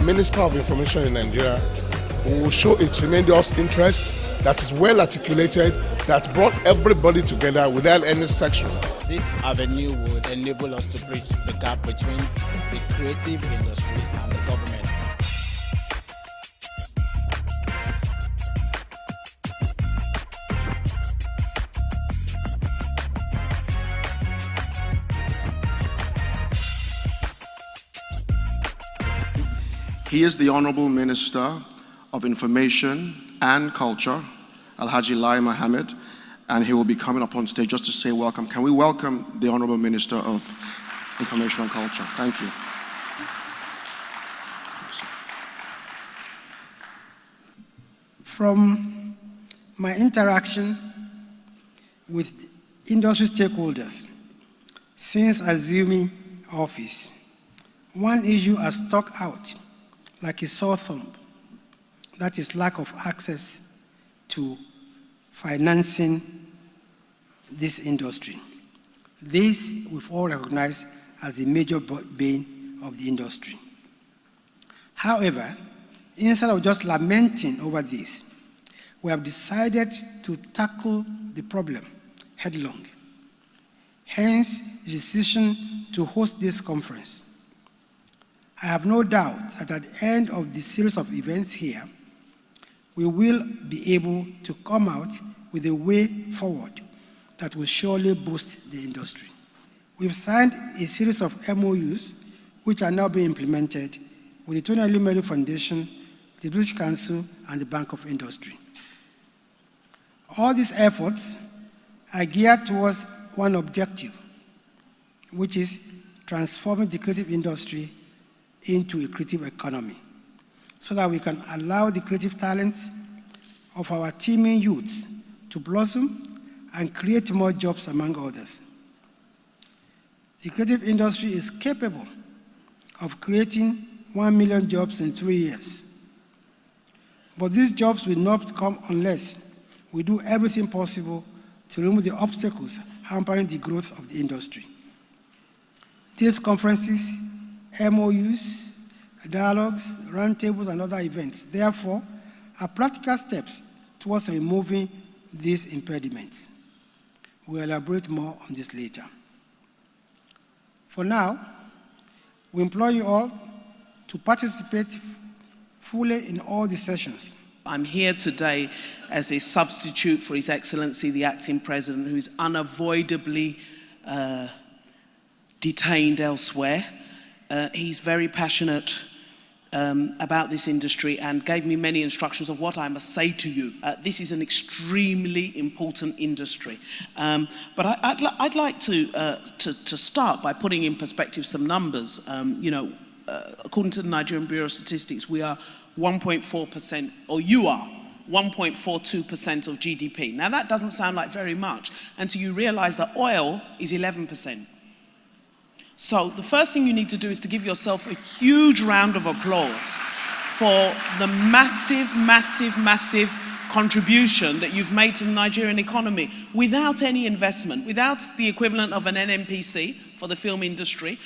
Minister of Information in Nigeria will show a tremendous interest that is well articulated, that brought everybody together without any section. This avenue would enable us to bridge the gap between the creative industry and the government. He is the Honorable Minister of Information and Culture, Alhaji Lai Mohammed, and he will be coming up on stage just to say welcome. Can we welcome the Honorable Minister of Information and Culture? Thank you. From my interaction with industry stakeholders since assuming office, one issue has stuck out like a sore thumb. That is lack of access to financing this industry. This we've all recognized as a major bane of the industry. However, instead of just lamenting over this, we have decided to tackle the problem headlong. Hence, the decision to host this conference. I have no doubt that at the end of the series of events here, we will be able to come out with a way forward that will surely boost the industry. We've signed a series of MOUs which are now being implemented with the Tony Elumelu Foundation, the British Council, and the Bank of Industry. All these efforts are geared towards one objective, which is transforming the creative industry into a creative economy, so that we can allow the creative talents of our teeming youth to blossom and create more jobs among others. The creative industry is capable of creating 1 million jobs in 3 years. But these jobs will not come unless we do everything possible to remove the obstacles hampering the growth of the industry. These conferences, MOUs, dialogues, roundtables, and other events, therefore, are practical steps towards removing these impediments. We'll elaborate more on this later. For now, we implore you all to participate fully in all the sessions. I'm here today as a substitute for His Excellency, the Acting President, who is unavoidably detained elsewhere. He's very passionate about this industry and gave me many instructions of what I must say to you. This is an extremely important industry. But I'd like to start by putting in perspective some numbers. According to the Nigerian Bureau of Statistics, we are 1.4%, or you are 1.42% of GDP. Now that doesn't sound like very much until you realize that oil is 11%. So the first thing you need to do is to give yourself a huge round of applause for the massive, massive, massive contribution that you've made to the Nigerian economy without any investment, without the equivalent of an NNPC for the film industry.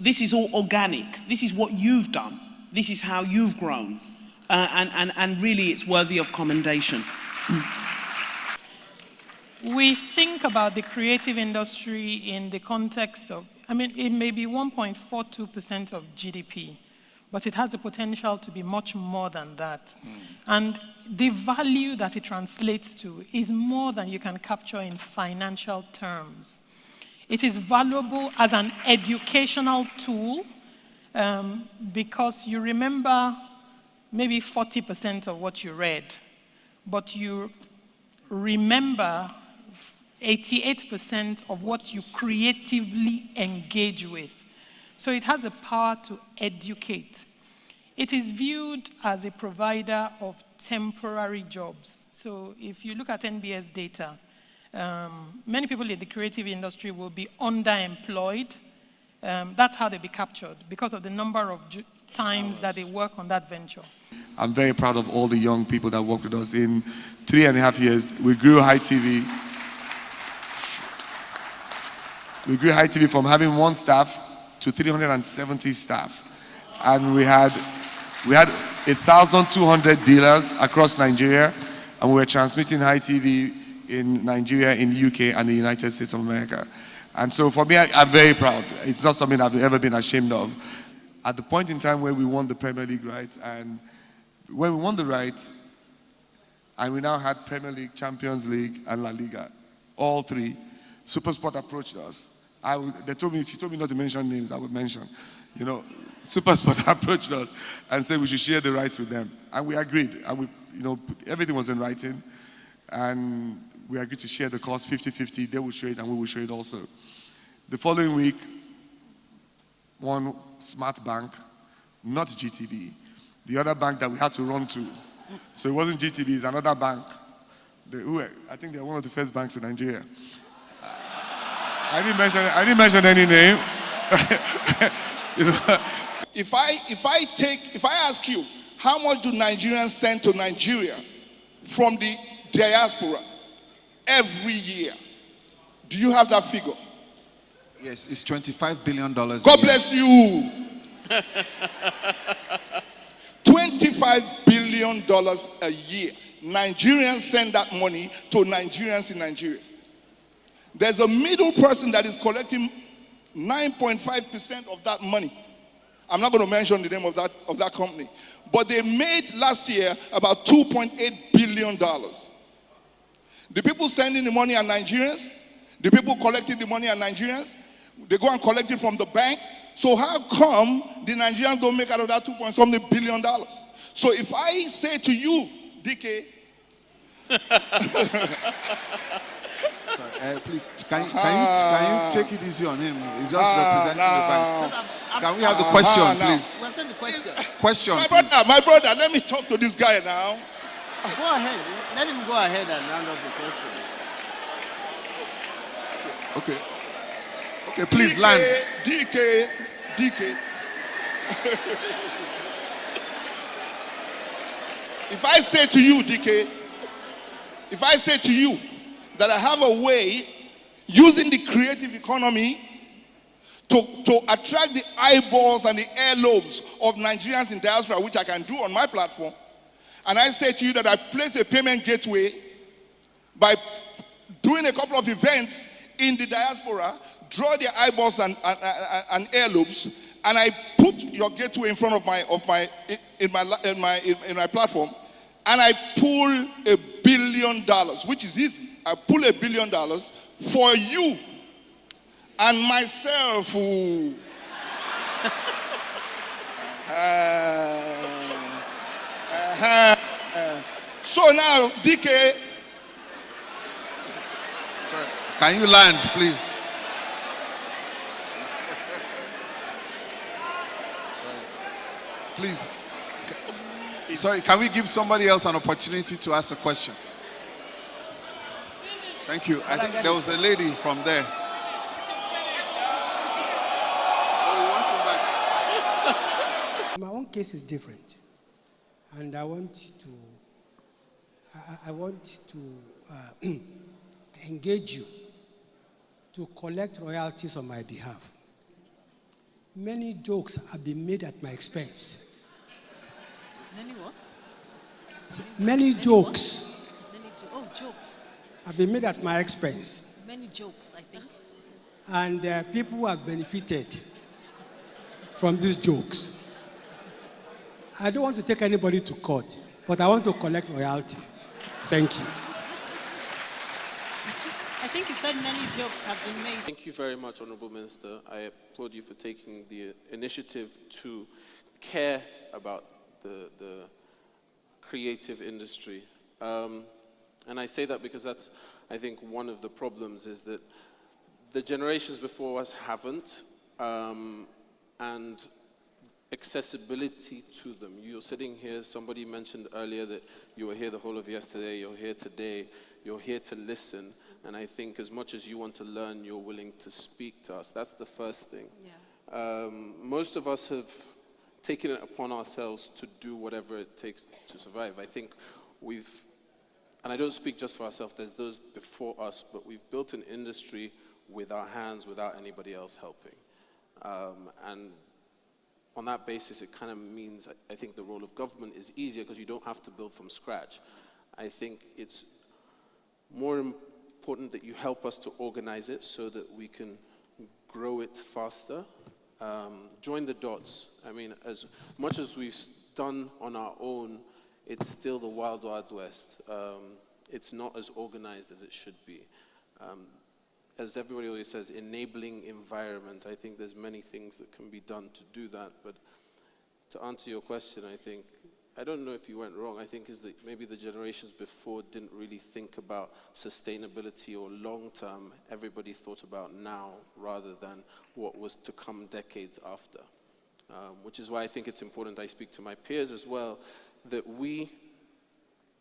This is all organic. This is what you've done. This is how you've grown. And really it's worthy of commendation. We think about the creative industry in the context of, it may be 1.42% of GDP, but it has the potential to be much more than that. And the value that it translates to is more than you can capture in financial terms. It is valuable as an educational tool because you remember maybe 40% of what you read, but you remember 88% of what you creatively engage with. So it has the power to educate. It is viewed as a provider of temporary jobs. So if you look at NBS data, many people in the creative industry will be underemployed. That's how they be captured, because of the number of times that they work on that venture. I'm very proud of all the young people that worked with us. In 3.5 years, we grew High TV. We grew High TV from having 1 staff to 370 staff. And we had We had 1,200 dealers across Nigeria, and we were transmitting High TV in Nigeria, in the UK, and the United States of America. And so for me, I'm very proud. It's not something I've ever been ashamed of. At the point in time where we won the Premier League right, and when we won the right, and we now had Premier League, Champions League, and La Liga, all three, SuperSport approached us. She told me not to mention names. I would mention. You know, SuperSport approached us and said we should share the rights with them, and we agreed. And we, you know, everything was in writing, and we agreed to share the cost 50-50. They would show it, and we would show it also. The following week, one smart bank, not GTB, the other bank that we had to run to. So it wasn't GTB, it's another bank. I think they're one of the first banks in Nigeria. I didn't mention any name. You know. If I ask you, how much do Nigerians send to Nigeria from the diaspora every year? Do you have that figure? Yes, it's $25 billion. God bless you. $25 billion a year. Nigerians send that money to Nigerians in Nigeria. There's a middle person that is collecting 9.5% of that money. I'm not going to mention the name of that company. But they made last year about $2.8 billion. The people sending the money are Nigerians. The people collecting the money are Nigerians. They go and collect it from the bank. So how come the Nigerians don't make out of that $2.something billion? So if I say to you, DK, sorry, please, can you take it easy on him? He's just representing the bank. Can we have the question, please? Welcome to the question. Question, my brother, let me talk to this guy now. Go ahead. Let him go ahead and round up the question. Okay, please land. DK. If I say to you, DK, if I say to you that I have a way using the creative economy to attract the eyeballs and the earlobes of Nigerians in diaspora, which I can do on my platform, and I say to you that I place a payment gateway by doing a couple of events in the diaspora, draw their eyeballs and earlobes, and I put your gateway in front of my platform, and I pull $1 billion, which is easy. I pull $1 billion for you and myself. So now, DK. Sorry, can you land, please? Please. Sorry, can we give somebody else an opportunity to ask a question? Thank you. I think there was a lady from there. My own case is different, and I want to engage you to collect royalties on my behalf. Many jokes have been made at my expense. Many what? Many jokes. Jokes. Have been made at my expense. Many jokes, I think. And people have benefited from these jokes. I don't want to take anybody to court, but I want to collect royalty. Thank you. I think you said many jokes have been made. Thank you very much, Honorable Minister. I applaud you for taking the initiative to care about the creative industry. And I say that because that's, I think, one of the problems is that the generations before us haven't, and accessibility to them. You're sitting here, somebody mentioned earlier that you were here the whole of yesterday, you're here today, you're here to listen, and I think as much as you want to learn, you're willing to speak to us. That's the first thing. Yeah. Most of us have taken it upon ourselves to do whatever it takes to survive. I think we've, and I don't speak just for ourselves, there's those before us, but we've built an industry with our hands without anybody else helping. And on that basis, it kind of means, I think the role of government is easier because you don't have to build from scratch. I think it's more important that you help us to organize it so that we can grow it faster. Join the dots. I mean, as much as we've done on our own, it's still the wild, wild west. It's not as organized as it should be. As everybody always says, enabling environment. I think there's many things that can be done to do that. But to answer your question, I don't know if you went wrong. I think is that maybe the generations before didn't really think about sustainability or long-term. Everybody thought about now rather than what was to come decades after. Which is why I think it's important I speak to my peers as well, that we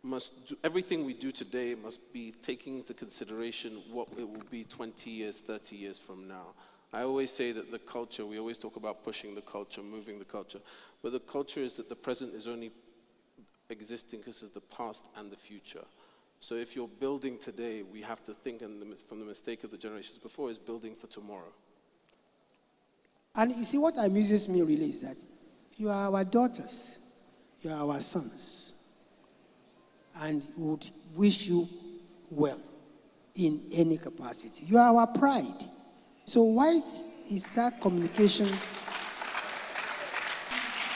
must do, everything we do today must be taking into consideration what it will be 20 years, 30 years from now. I always say that the culture, we always talk about pushing the culture, moving the culture, but the culture is that the present is only existing because of the past and the future. So if you're building today, we have to think, and from the mistake of the generations before, is building for tomorrow. And you see, what amuses me really is that you are our daughters, you are our sons, and we would wish you well in any capacity. You are our pride. So why is that communication?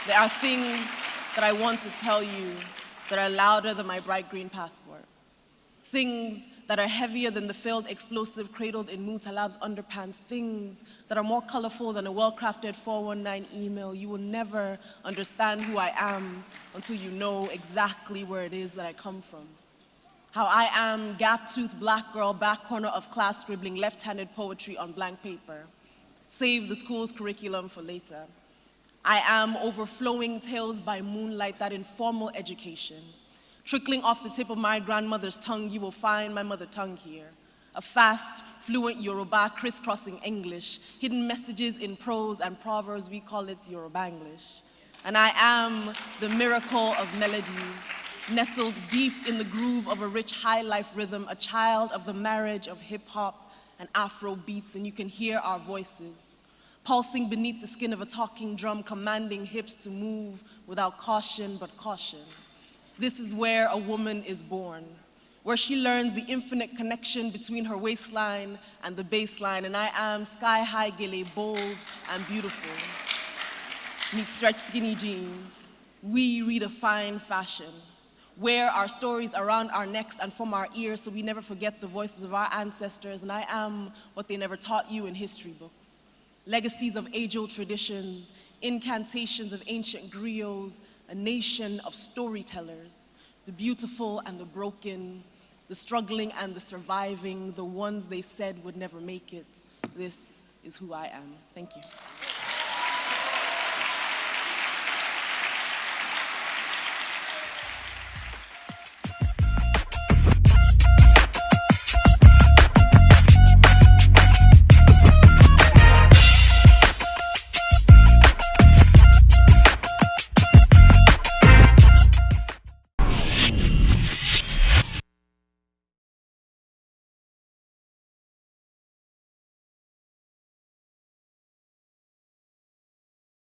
There are things that I want to tell you that are louder than my bright green passport. Things that are heavier than the failed explosive cradled in Mutalab's underpants. Things that are more colorful than a well-crafted 419 email. You will never understand who I am until you know exactly where it is that I come from. How I am gap-toothed black girl, back corner of class scribbling left-handed poetry on blank paper. Save the school's curriculum for later. I am overflowing tales by moonlight, that informal education. Trickling off the tip of my grandmother's tongue, you will find my mother tongue here. A fast, fluent Yoruba crisscrossing English, hidden messages in prose and proverbs, we call it Yorubanglish. And I am the miracle of melody, nestled deep in the groove of a rich high life rhythm, a child of the marriage of hip hop and Afro beats, and you can hear our voices, pulsing beneath the skin of a talking drum, commanding hips to move without caution but caution. This is where a woman is born, where she learns the infinite connection between her waistline and the baseline, and I am sky-high gele, bold and beautiful. Meet stretched skinny jeans. We redefine fashion, wear our stories around our necks and from our ears so we never forget the voices of our ancestors, and I am what they never taught you in history books. Legacies of age-old traditions, incantations of ancient griots, a nation of storytellers, the beautiful and the broken, the struggling and the surviving, the ones they said would never make it. This is who I am. Thank you.